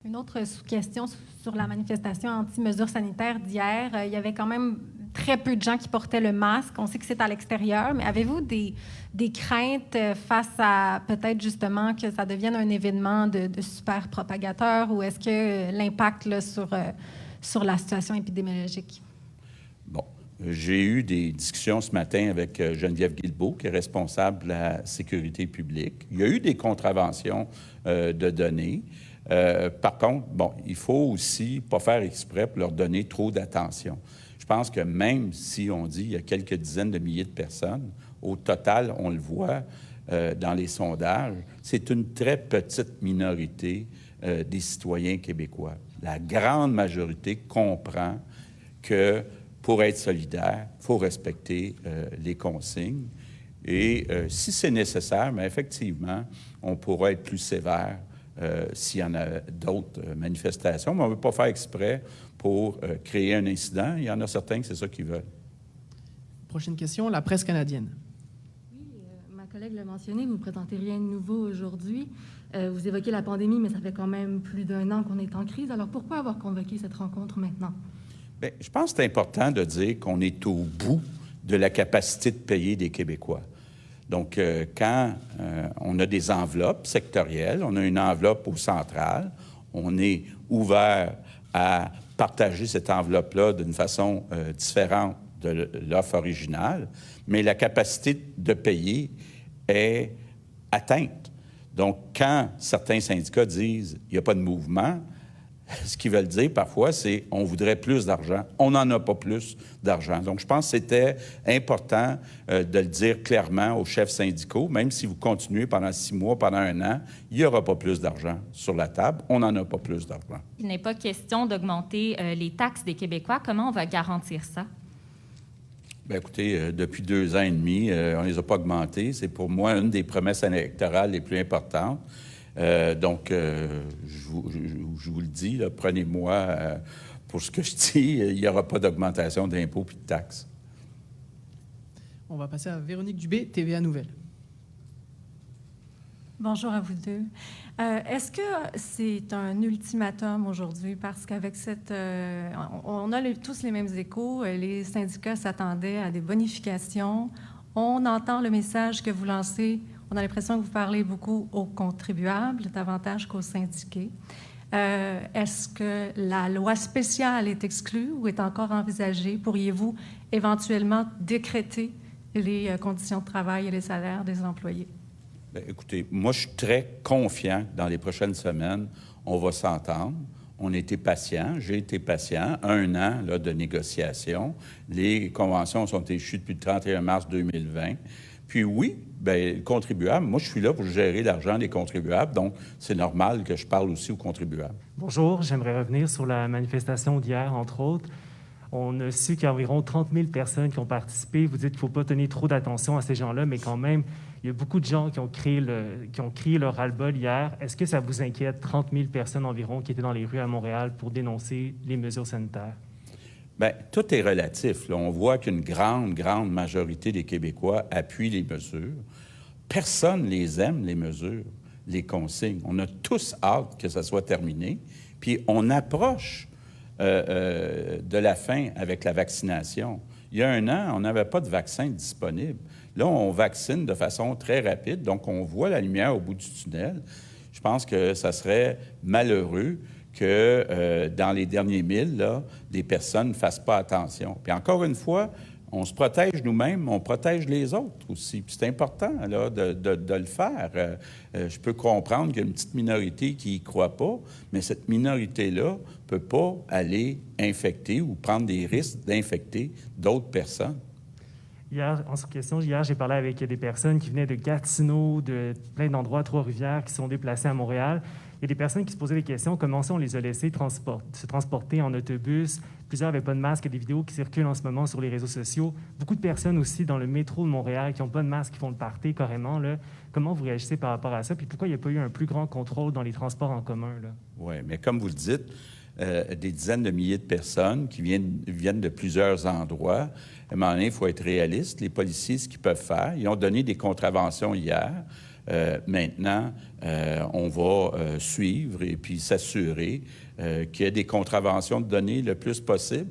Une autre sous-question sur la manifestation anti-mesures sanitaires d'hier. Il y avait quand même très peu de gens qui portaient le masque. On sait que c'est à l'extérieur, mais avez-vous des craintes face à peut-être justement que ça devienne un événement de super propagateur, ou est-ce que l'impact là, sur la situation épidémiologique? Bon, j'ai eu des discussions ce matin avec Geneviève Guilbeault, qui est responsable de la sécurité publique. Il y a eu des contraventions de données. Par contre, bon, il faut aussi pas faire exprès pour leur donner trop d'attention. Je pense que même si on dit qu'il y a quelques dizaines de milliers de personnes, au total, on le voit dans les sondages, c'est une très petite minorité des citoyens québécois. La grande majorité comprend que pour être solidaire, il faut respecter les consignes. Et si c'est nécessaire, mais effectivement, on pourra être plus sévère s'il y en a d'autres manifestations, mais on ne veut pas faire exprès pour créer un incident. Il y en a certains que c'est ça qu'ils veulent. Prochaine question, la presse canadienne. Oui, ma collègue l'a mentionné, vous ne présentez rien de nouveau aujourd'hui. Vous évoquez la pandémie, mais ça fait quand même plus d'1 an qu'on est en crise. Alors pourquoi avoir convoqué cette rencontre maintenant? Bien, je pense que c'est important de dire qu'on est au bout de la capacité de payer des Québécois. Donc, quand on a des enveloppes sectorielles, on a une enveloppe au central, on est ouvert à partager cette enveloppe-là d'une façon différente de l'offre originale, mais la capacité de payer est atteinte. Donc, quand certains syndicats disent « il n'y a pas de mouvement », ce qu'ils veulent dire parfois, c'est « on voudrait plus d'argent ». On n'en a pas plus d'argent. Donc, je pense que c'était important de le dire clairement aux chefs syndicaux, même si vous continuez pendant 6 mois, pendant 1 an, il n'y aura pas plus d'argent sur la table. On n'en a pas plus d'argent. Il n'est pas question d'augmenter les taxes des Québécois. Comment on va garantir ça? Bien, écoutez, depuis 2 ans et demi, on ne les a pas augmentés. C'est pour moi une des promesses électorales les plus importantes. Donc, je vous le dis, là, prenez-moi pour ce que je dis, il n'y aura pas d'augmentation d'impôts et de taxes. On va passer à Véronique Dubé, TVA Nouvelles. Bonjour à vous deux. Est-ce que c'est un ultimatum aujourd'hui? Parce qu'avec cette... on a tous les mêmes échos. Les syndicats s'attendaient à des bonifications. On entend le message que vous lancez. On a l'impression que vous parlez beaucoup aux contribuables, davantage qu'aux syndiqués. Est-ce que la loi spéciale est exclue ou est encore envisagée? Pourriez-vous éventuellement décréter les conditions de travail et les salaires des employés? Bien, écoutez, moi, je suis très confiant que dans les prochaines semaines, on va s'entendre. On a été patient, j'ai été patient, 1 an là, de négociations. Les conventions sont échues depuis le 31 mars 2020. Puis oui, bien, le contribuable, moi, je suis là pour gérer l'argent des contribuables, donc c'est normal que je parle aussi aux contribuables. Bonjour, j'aimerais revenir sur la manifestation d'hier, entre autres. On a su qu'il y a environ 30 000 personnes qui ont participé. Vous dites qu'il ne faut pas donner trop d'attention à ces gens-là, mais quand même, il y a beaucoup de gens qui ont crié leur ras-le-bol hier. Est-ce que ça vous inquiète, 30 000 personnes environ qui étaient dans les rues à Montréal pour dénoncer les mesures sanitaires? Bien, tout est relatif. Là. On voit qu'une grande majorité des Québécois appuient les mesures. Personne les aime, les mesures, les consignes. On a tous hâte que ça soit terminé. Puis on approche de la fin avec la vaccination. Il y a 1 an, on n'avait pas de vaccin disponible. Là, on vaccine de façon très rapide, donc on voit la lumière au bout du tunnel. Je pense que ça serait malheureux que dans les derniers 1000, là, des personnes ne fassent pas attention. Puis encore une fois, on se protège nous-mêmes, on protège les autres aussi. Puis c'est important là, de le faire. Je peux comprendre qu'il y a une petite minorité qui n'y croit pas, mais cette minorité-là ne peut pas aller infecter ou prendre des risques d'infecter d'autres personnes. Hier, j'ai parlé avec des personnes qui venaient de Gatineau, de plein d'endroits à Trois-Rivières, qui sont déplacées à Montréal. Il y a des personnes qui se posaient des questions, comment ça on les a laissés se transporter en autobus. Plusieurs n'avaient pas de masque. Il y a des vidéos qui circulent en ce moment sur les réseaux sociaux. Beaucoup de personnes aussi dans le métro de Montréal qui n'ont pas de masque, qui font le party carrément. Là. Comment vous réagissez par rapport à ça? Puis pourquoi il n'y a pas eu un plus grand contrôle dans les transports en commun? Oui, mais comme vous le dites, des dizaines de milliers de personnes qui viennent de plusieurs endroits. À un moment donné, il faut être réaliste. Les policiers, ce qu'ils peuvent faire, ils ont donné des contraventions hier. Maintenant, on va suivre et puis s'assurer qu'il y ait des contraventions de données le plus possible.